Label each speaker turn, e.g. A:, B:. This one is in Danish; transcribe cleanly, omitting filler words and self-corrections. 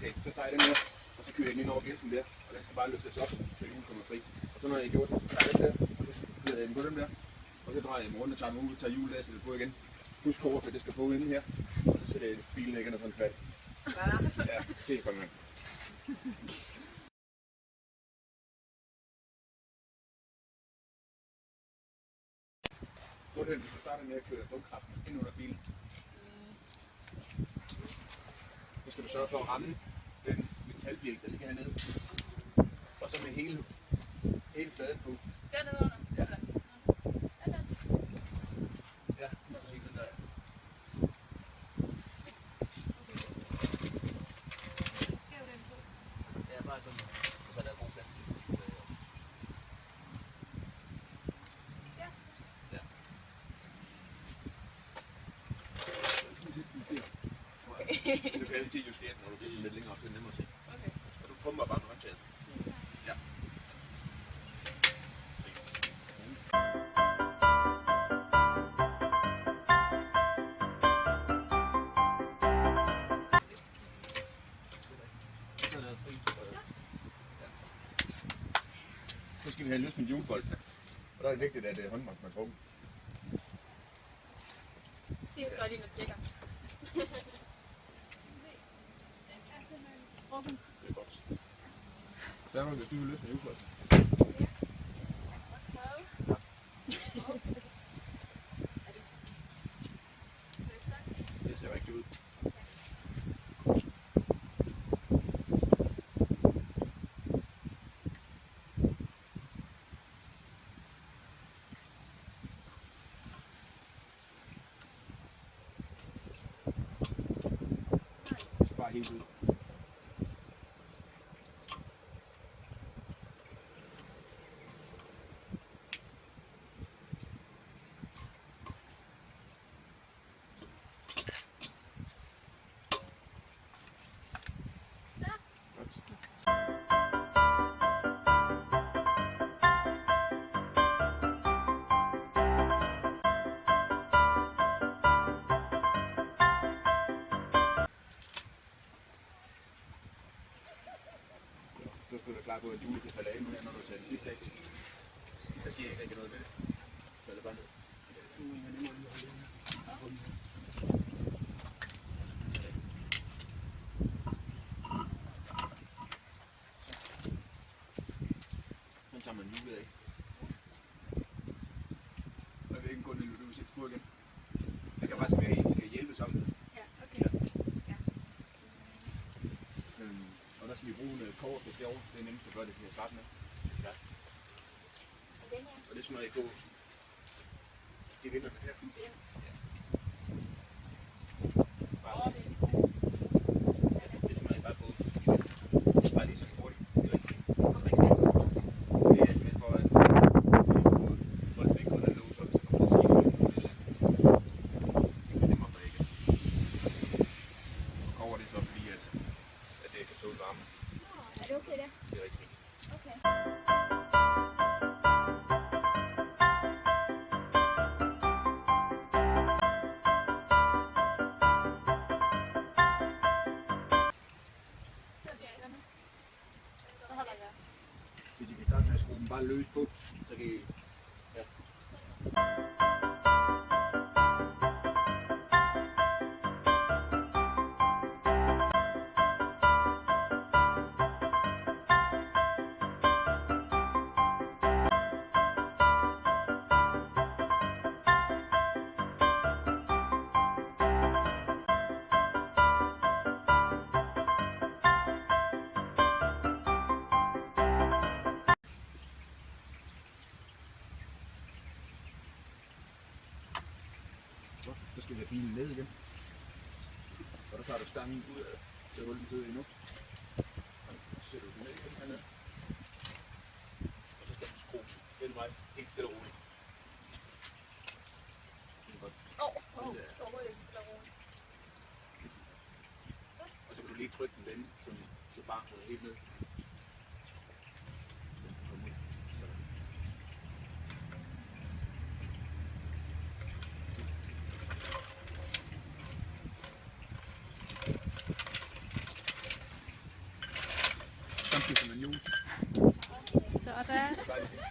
A: Okay, så tager jeg den her, og så kører jeg den ind over bjælken der, og den skal bare løftes op, så hjulet kommer fri. Og så når jeg har gjort det, så tager jeg den der, og så kører jeg den på den der, og så drejer jeg dem rundt og tager dem ud, tager hjulet af, sætter det på igen. Husk over, for det skal på inde her, og så sætter jeg bilen igen og sådan fat. Ja, se på den. Så starter med at køre dumkraften ind under bilen. Så skal du sørge for at ramme den metalbjælk, der ligger hernede. Og så med hele fladen på.
B: Dernede under?
A: Ja.
B: Ja, den.
A: Ja, lige den der.
B: Skæv den på.
A: Ja, bare sådan. Og så er der god plads til.
B: Ja.
A: Ja. Du kan altid justere den, når du bliver lidt længere op, så er det nemmere at se.
B: Okay.
A: Og du pumper bare med håndtaget. Ja. Så skal vi have løsnet hjulboltene. Og der er det vigtigt, at håndbremsen er trukket.
B: Det er godt, at tjekker.
A: Det er godt. Der er hvis du vil løsne hjulboltene. Det ser rigtig ud. Bare helt ud. Så står der klar på, at hjulet kan falde af nu her, når du tager den sidste af. Der sker ikke rigtig noget ved det. Så er det bare ned. Så tager man hjulet af. Og jeg ved ikke, Gunnar, du vil sætte på igen. Det kan faktisk være, at I skal hjælpe sammen.
B: Ja, okay. Ja.
A: Og der skal vi bruge en kobberfisk derovre. Det er nemmest at gøre det til at starte med. Ja.
B: Og den her?
A: Og det smører I på. Det vinder det her.
B: Ja.
A: Bare det smører I bare på. Bare lige sådan hurtigt. Det er rigtig fint. Det er simpelthen for at folk ikke kun er låst, så kommer der skidt ud eller andet. Det skal nemmere for ikke. Og kobber det så fordi, at det kan tåle varme.
B: Er det okay der?
A: Det er rigtig fint.
B: Okay. Så holder jeg.
A: Hvis I kan starte med at skrue dem bare løs på, så kan I... Ja. Så skal vi have bilen ned igen. Og der tager du stangen ud af det hul, den sidder i nu. Og så sætter du den ned igen hernede. Og så skal den skrues den vej, helt stille og roligt.
B: Overhovedet ikke stille og roligt.
A: Og så kan du lige trykke den vende, så bare helt ned. Samtidig som man juler.
C: Sådan.
A: Dejligt.